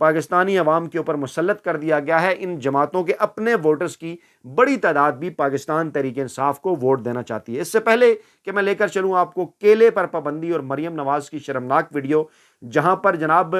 پاکستانی عوام کے اوپر مسلط کر دیا گیا ہے۔ ان جماعتوں کے اپنے ووٹرز کی بڑی تعداد بھی پاکستان تحریک انصاف کو ووٹ دینا چاہتی ہے۔ اس سے پہلے کہ میں لے کر چلوں آپ کو کیلے پر پابندی اور مریم نواز کی شرمناک ویڈیو، جہاں پر جناب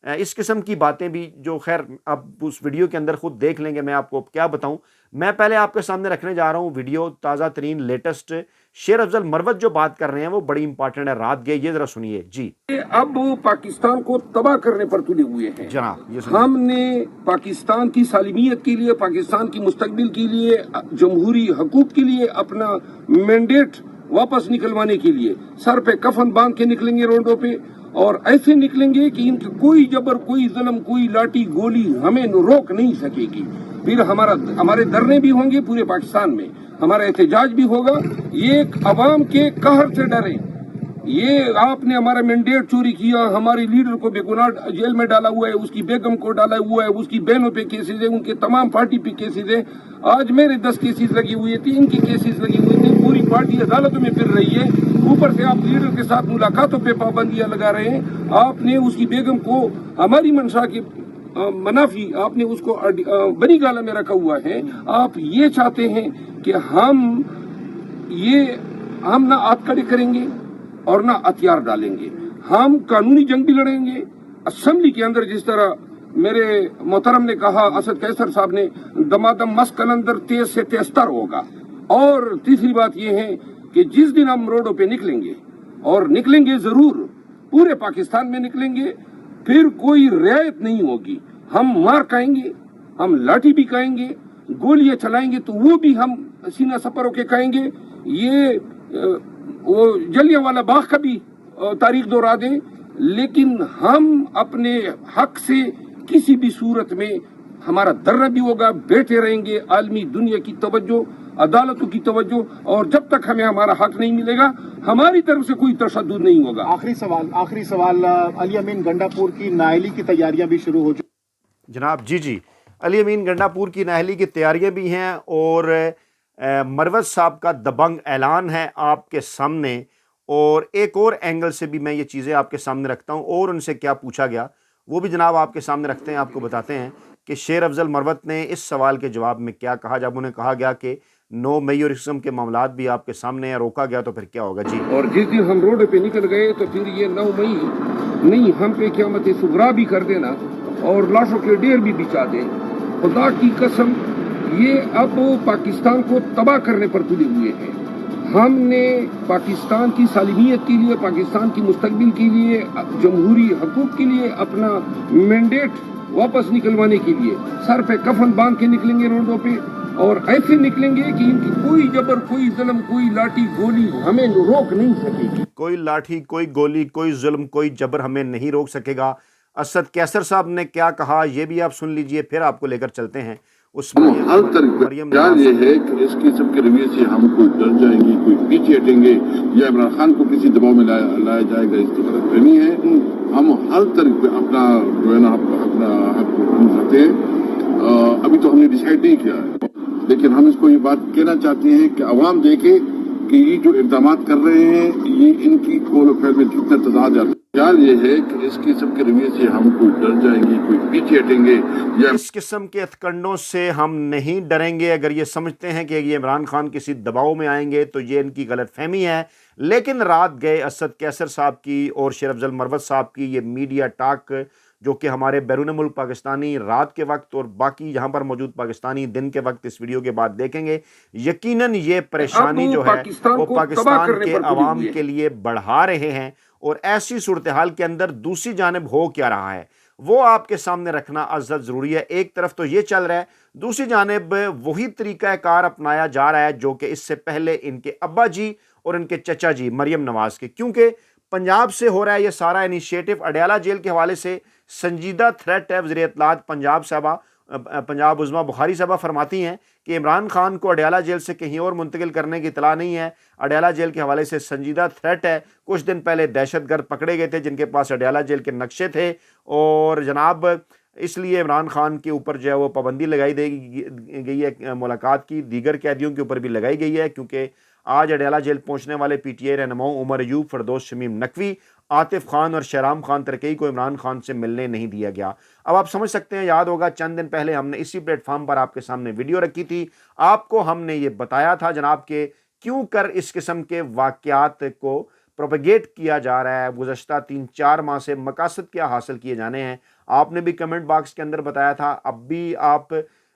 اس قسم کی باتیں بھی جو خیر آپ اس ویڈیو کے اندر خود دیکھ لیں گے، میں آپ کو کیا بتاؤں۔ میں پہلے آپ کے سامنے رکھنے جا رہا ہوں ویڈیو تازہ ترین لیٹسٹ، شیر افضل مروت جو بات کر رہے ہیں وہ بڑی امپورٹنٹ ہے، رات گئے، یہ ذرا سنیے جی۔ اب پاکستان کو تباہ کرنے پر تلے ہوئے ہیں جناب یہ سنیے۔ ہم نے پاکستان کی سالمیت کے لیے، پاکستان کی مستقبل کے لیے، جمہوری حقوق کے لیے اپنا مینڈیٹ واپس نکلوانے کے لیے سر پہ کفن باندھ کے نکلیں گے روڈوں پہ، اور ایسے نکلیں گے کہ ان کی کوئی جبر، کوئی ظلم، کوئی لاٹھی گولی ہمیں روک نہیں سکے گی۔ پھر ہمارے دھرنے بھی ہوں گے پورے پاکستان میں، ہمارا احتجاج بھی ہوگا۔ یہ عوام کے قہر سے ڈریں، یہ آپ نے ہمارا مینڈیٹ چوری کیا، ہمارے لیڈر کو بے گناہ جیل میں ڈالا ہوا ہے، اس کی بیگم کو ڈالا ہوا ہے، اس کی بہنوں پہ کیسز ہیں، ان کے تمام پارٹی پہ کیسز ہیں۔ آج میرے 10 کیسز لگی ہوئی تھی، ان کی کیسز لگی ہوئی تھی، پوری پارٹی عدالتوں میں پھر رہی ہے۔ اوپر سے آپ لیڈر کے ساتھ ملاقاتوں پہ پابندیاں لگا رہے ہیں۔ آپ نے اس کی بیگم کو ہماری منشا کے منافی آپ نے اس کو بنی گالہ میں رکھا ہوا ہے۔ آپ یہ چاہتے ہیں کہ ہم نہ ہاتھ کھڑے کریں گے اور نہ ہتھیار ڈالیں گے، ہم قانونی جنگ بھی لڑیں گے۔ اسمبلی کے اندر جس طرح میرے محترم نے کہا، اسد قیصر صاحب نے، دمادم مس قلندر تیز سے تیز تر ہوگا۔ اور تیسری بات یہ ہے کہ جس دن ہم روڈوں پہ نکلیں گے، اور نکلیں گے ضرور، پورے پاکستان میں نکلیں گے، پھر کوئی رعایت نہیں ہوگی۔ ہم مار کھائیں گے، ہم لاٹھی بھی کھائیں گے، گولیاں چلائیں گے تو وہ بھی ہم سینہ سپر ہو کے کھائیں گے۔ یہ وہ جلیاں والا باغ کا بھی تاریخ دہرا دیں، لیکن ہم اپنے حق سے کسی بھی صورت میں، ہمارا دھرنا بھی ہوگا، بیٹھے رہیں گے۔ عالمی دنیا کی توجہ، عدالتوں کی توجہ، اور جب تک ہمیں ہمارا حق نہیں ملے گا ہماری طرف سے کوئی تشدد نہیں ہوگا۔ آخری سوال، علی امین گنڈا پور کی نااہلی کی تیاریاں بھی شروع ہو چکی جناب جی علی امین گنڈا پور کی نااہلی کی تیاریاں بھی ہیں، اور مروت صاحب کا دبنگ اعلان ہے آپ کے سامنے، اور ایک اور اینگل سے بھی میں یہ چیزیں آپ کے سامنے رکھتا ہوں، اور ان سے کیا پوچھا گیا وہ بھی جناب آپ کے سامنے رکھتے ہیں، آپ کو بتاتے ہیں کہ شیر افضل مروت نے اس سوال کے جواب میں کیا کہا جب انہیں کہا گیا کہ 9 مئی اور اس قسم کے معاملات بھی آپ کے سامنے ہیں، روکا گیا تو پھر کیا ہوگا جی۔ اور جس دن ہم روڈ پہ نکل گئے تو پھر یہ 9 مئی نہیں، ہم پہ قیامت صغریٰ بھی کر دینا اور لاشوں کے ڈھیر بھی بچا دیں۔ خدا کی قسم، یہ اب پاکستان کو تباہ کرنے پر تلے ہوئے ہیں۔ ہم نے پاکستان کی سالمیت کے لیے، پاکستان کی مستقبل کے لیے، جمہوری حقوق کے لیے اپنا مینڈیٹ واپس نکلوانے کے لیے سر پہ کفن باندھ کے نکلیں گے روڈوں پہ، اور ایسے نکلیں گے کہ ان کی کوئی جبر، کوئی ظلم، کوئی لاٹھی گولی ہمیں روک نہیں سکے گی۔ کوئی لاٹھی، کوئی گولی، کوئی ظلم، کوئی جبر ہمیں نہیں روک سکے گا۔ اسد قیصر صاحب نے کیا کہا یہ بھی آپ سن لیجئے، پھر آپ کو لے کر چلتے ہیں اس ہر طرح یہ ہے کہ اس قسم کے رویے سے ہم کوئی ڈر جائیں گے، کوئی پیچھے ہٹیں گے، یا عمران خان کو کسی دباؤ میں لایا جائے گا، اس کی غلط فہمی ہے۔ ہم ہر طرح پہ اپنا جو ہے نا اپنا حق رکھتے ہیں۔ ابھی تو ہم نے ڈیسائیڈ نہیں کیا ہے، لیکن ہم اس کو یہ بات کہنا چاہتے ہیں کہ عوام دیکھے کہ یہ جو اقدامات کر رہے ہیں یہ ان کی کھول و پھیل میں کتنا تضاد ہے۔ خیال یہ ہے کہ اس قسم کے رویے سے ہم کوئی ڈر جائیں گے، کوئی پیچھے ہٹیں گے، یا اس قسم کے ہتھکنڈوں سے ہم نہیں ڈریں گے۔ اگر یہ سمجھتے ہیں کہ یہ عمران خان کسی دباؤ میں آئیں گے تو یہ ان کی غلط فہمی ہے۔ لیکن رات گئے اسد قیصر صاحب کی اور شیر افضل مروت صاحب کی یہ میڈیا ٹاک، جو کہ ہمارے بیرون ملک پاکستانی رات کے وقت اور باقی یہاں پر موجود پاکستانی دن کے وقت اس ویڈیو کے بعد دیکھیں گے، یقیناً یہ پریشانی جو ہے وہ پاکستان کے عوام کے لیے بڑھا رہے ہیں، اور ایسی صورتحال کے اندر دوسری جانب ہو کیا رہا ہے وہ آپ کے سامنے رکھنا ازحد ضروری ہے۔ ایک طرف تو یہ چل رہا ہے، دوسری جانب وہی طریقہ کار اپنایا جا رہا ہے جو کہ اس سے پہلے ان کے ابا جی اور ان کے چچا جی مریم نواز کے، کیونکہ پنجاب سے ہو رہا ہے یہ سارا انیشیٹو۔ اڈیالہ جیل کے حوالے سے سنجیدہ تھریٹ ہے۔ وزیر اطلاعات پنجاب عظمیٰ بخاری صاحبہ فرماتی ہیں کہ عمران خان کو اڈیالہ جیل سے کہیں اور منتقل کرنے کی اطلاع نہیں ہے، اڈیالہ جیل کے حوالے سے سنجیدہ تھریٹ ہے۔ کچھ دن پہلے دہشت گرد پکڑے گئے تھے جن کے پاس اڈیالہ جیل کے نقشے تھے، اور جناب اس لیے عمران خان کے اوپر جو ہے وہ پابندی لگائی گئی ہے ملاقات کی، دیگر قیدیوں کے اوپر بھی لگائی گئی ہے، کیونکہ آج اڈیالہ جیل پہنچنے والے پی ٹی آئی رہنماؤں عمر ایوب، فردوس شمیم نقوی عاطف خان اور شہرام خان ترکی کو عمران خان سے ملنے نہیں دیا گیا۔ اب آپ سمجھ سکتے ہیں، یاد ہوگا چند دن پہلے ہم نے اسی پلیٹ فارم پر آپ کے سامنے ویڈیو رکھی تھی، آپ کو ہم نے یہ بتایا تھا جناب کہ کیوں کر اس قسم کے واقعات کو پروپیگیٹ کیا جا رہا ہے، گزشتہ 3-4 ماہ سے مقاصد کیا حاصل کیے جانے ہیں۔ آپ نے بھی کمنٹ باکس کے اندر بتایا تھا، اب بھی آپ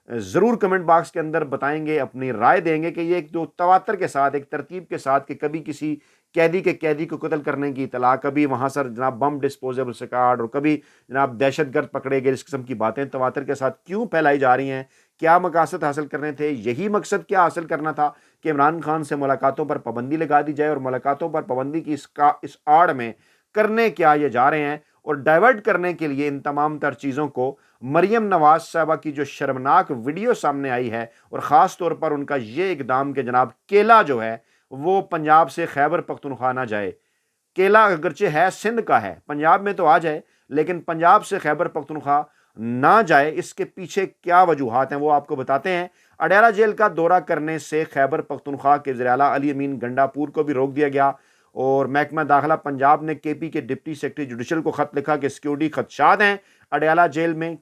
ضرور کمنٹ باکس کے اندر بتائیں گے، اپنی رائے دیں گے کہ یہ ایک جو تواتر کے ساتھ، ایک ترتیب کے ساتھ، کہ کبھی کسی قیدی کو قتل کرنے کی اطلاع، کبھی وہاں سر جناب بم ڈسپوزیبل سکاڈ، اور کبھی جناب دہشت گرد پکڑے گئے، اس قسم کی باتیں تواتر کے ساتھ کیوں پھیلائی جا رہی ہیں؟ کیا مقاصد حاصل کرنے تھے؟ یہی مقصد کیا حاصل کرنا تھا کہ عمران خان سے ملاقاتوں پر پابندی لگا دی جائے، اور ملاقاتوں پر پابندی کی اس آڑ میں کرنے کیا یہ جا رہے ہیں، اور ڈائیورٹ کرنے کے لیے ان تمام تر چیزوں کو مریم نواز صاحبہ کی جو شرمناک ویڈیو سامنے آئی ہے، اور خاص طور پر ان کا یہ اقدام کہ جناب کیلا جو ہے وہ پنجاب سے خیبر پختونخوا نہ جائے، کیلا اگرچہ ہے سندھ کا ہے، پنجاب میں تو آ جائے، لیکن پنجاب سے خیبر پختونخوا نہ جائے، اس کے پیچھے کیا وجوہات ہیں وہ آپ کو بتاتے ہیں۔ اڈیالہ جیل کا دورہ کرنے سے خیبر پختونخوا کے وزیر اعلیٰ علی امین گنڈا پور کو بھی روک دیا گیا، اور محکمہ داخلہ پنجاب نے کے پی کے ڈپٹی سیکرٹری جوڈیشل کو خط لکھا کہ سیکیورٹی خدشات ہیں اڈیالہ جیل میں،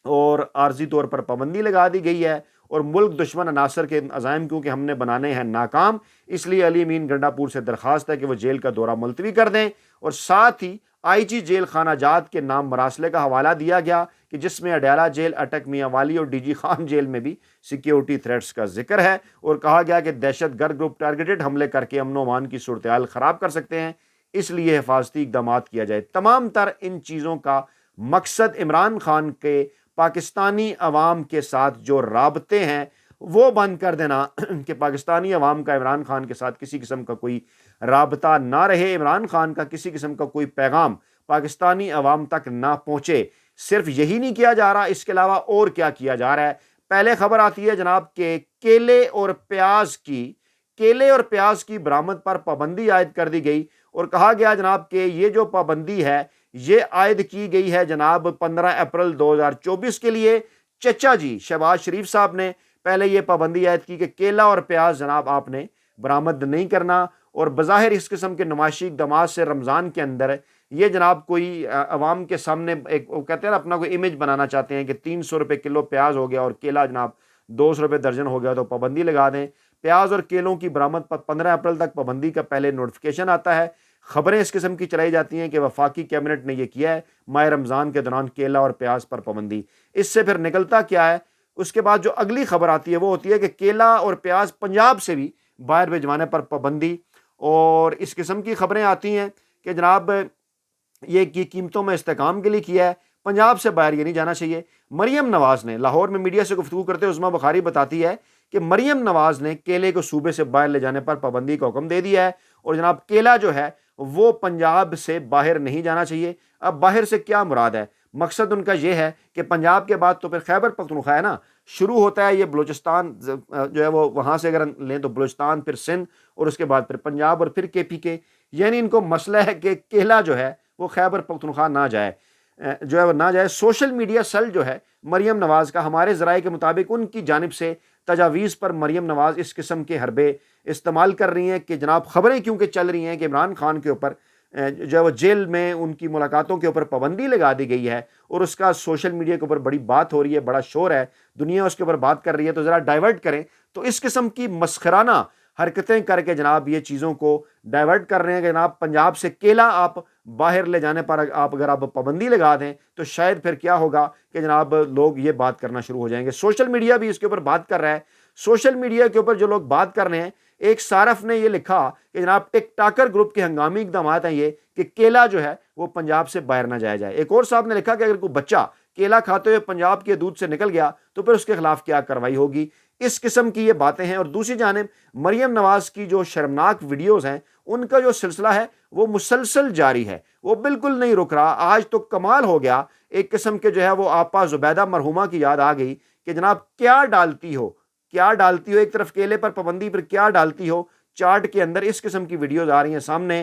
اور عارضی طور پر پابندی لگا دی گئی ہے، اور ملک دشمن عناصر کے عزائم کیونکہ ہم نے بنانے ہیں ناکام، اس لیے علی امین گنڈا پور سے درخواست ہے کہ وہ جیل کا دورہ ملتوی کر دیں، اور ساتھ ہی آئی جی جیل خانہ جات کے نام مراسلے کا حوالہ دیا گیا کہ جس میں اڈیالہ جیل، اٹک میاں والی اور ڈی جی خان جیل میں بھی سیکیورٹی تھریٹس کا ذکر ہے، اور کہا گیا کہ دہشت گرد گروپ ٹارگیٹڈ حملے کر کے امن و امان کی صورتحال خراب کر سکتے ہیں، اس لیے حفاظتی اقدامات کیا جائے۔ تمام تر ان چیزوں کا مقصد عمران خان کے پاکستانی عوام کے ساتھ جو رابطے ہیں وہ بند کر دینا، کہ پاکستانی عوام کا عمران خان کے ساتھ کسی قسم کا کوئی رابطہ نہ رہے، عمران خان کا کسی قسم کا کوئی پیغام پاکستانی عوام تک نہ پہنچے۔ صرف یہی نہیں کیا جا رہا، اس کے علاوہ اور کیا کیا جا رہا ہے؟ پہلے خبر آتی ہے جناب کہ کیلے اور پیاز کی برآمد پر پابندی عائد کر دی گئی، اور کہا گیا جناب کہ یہ جو پابندی ہے یہ عائد کی گئی ہے جناب 15 اپریل 2024 کے لیے۔ چچا جی شہباز شریف صاحب نے پہلے یہ پابندی عائد کی کہ کیلا اور پیاز جناب آپ نے برآمد نہیں کرنا، اور بظاہر اس قسم کے نمائشی اقدامات سے رمضان کے اندر یہ جناب کوئی عوام کے سامنے ایک وہ کہتے ہیں نا اپنا کوئی امیج بنانا چاہتے ہیں کہ 300 روپے کلو پیاز ہو گیا اور کیلا جناب 200 روپے درجن ہو گیا تو پابندی لگا دیں۔ پیاز اور کیلوں کی برآمد پر 15 اپریل تک پابندی کا پہلے نوٹیفیکیشن آتا ہے۔ خبریں اس قسم کی چلائی جاتی ہیں کہ وفاقی کیبنٹ نے یہ کیا ہے، ماہ رمضان کے دوران کیلا اور پیاز پر پابندی۔ اس سے پھر نکلتا کیا ہے؟ اس کے بعد جو اگلی خبر آتی ہے وہ ہوتی ہے کہ کیلا اور پیاز پنجاب سے بھی باہر بھجوانے پر پابندی، اور اس قسم کی خبریں آتی ہیں کہ جناب یہ قیمتوں میں استحکام کے لیے کیا ہے، پنجاب سے باہر یہ نہیں جانا چاہیے۔ مریم نواز نے لاہور میں میڈیا سے گفتگو کرتے ہوئے عظمیٰ بخاری بتاتی ہے کہ مریم نواز نے کیلے کو صوبے سے باہر لے جانے پر پابندی کا حکم دے دیا ہے، اور جناب کیلا جو ہے وہ پنجاب سے باہر نہیں جانا چاہیے۔ اب باہر سے کیا مراد ہے؟ مقصد ان کا یہ ہے کہ پنجاب کے بعد تو پھر خیبر پختونخوا ہے نا، شروع ہوتا ہے یہ بلوچستان جو ہے وہ وہاں سے اگر لیں تو بلوچستان، پھر سندھ، اور اس کے بعد پھر پنجاب، اور پھر کے پی کے، یعنی ان کو مسئلہ ہے کہ کیلا جو ہے وہ خیبر پختونخوا نہ جائے۔ سوشل میڈیا سیل جو ہے مریم نواز کا، ہمارے ذرائع کے مطابق ان کی جانب سے تجاویز پر مریم نواز اس قسم کے حربے استعمال کر رہی ہیں کہ جناب خبریں کیونکہ چل رہی ہیں کہ عمران خان کے اوپر جو ہے وہ جیل میں ان کی ملاقاتوں کے اوپر پابندی لگا دی گئی ہے، اور اس کا سوشل میڈیا کے اوپر بڑی بات ہو رہی ہے، بڑا شور ہے، دنیا اس کے اوپر بات کر رہی ہے، تو ذرا ڈائیورٹ کریں۔ تو اس قسم کی مسخرانہ حرکتیں کر کے جناب یہ چیزوں کو ڈائیورٹ کر رہے ہیں کہ جناب پنجاب سے کیلا آپ باہر لے جانے پر اگر آپ پابندی لگا دیں تو شاید پھر کیا ہوگا کہ جناب لوگ یہ بات کرنا شروع ہو جائیں گے۔ سوشل میڈیا بھی اس کے اوپر بات کر رہا ہے۔ سوشل میڈیا کے اوپر جو لوگ بات کر رہے ہیں، ایک صارف نے یہ لکھا کہ جناب ٹک ٹاکر گروپ کے ہنگامی اقدامات ہیں یہ کہ کیلا جو ہے وہ پنجاب سے باہر نہ جایا جائے۔ ایک اور صاحب نے لکھا کہ اگر کوئی بچہ کیلا کھاتے ہوئے پنجاب کے دودھ سے نکل گیا تو پھر اس کے خلاف کیا کارروائی ہوگی۔ اس قسم کی یہ باتیں ہیں، اور دوسری جانب مریم نواز کی جو شرمناک ویڈیوز ہیں ان کا جو سلسلہ ہے وہ مسلسل جاری ہے، وہ بالکل نہیں رک رہا۔ آج تو کمال ہو گیا، ایک قسم کے جو ہے وہ آپا زبیدہ مرحومہ کی یاد آ گئی کہ جناب کیا ڈالتی ہو ایک طرف کیلے پر پابندی پر کیا ڈالتی ہو چارٹ کے اندر، اس قسم کی ویڈیوز آ رہی ہیں سامنے۔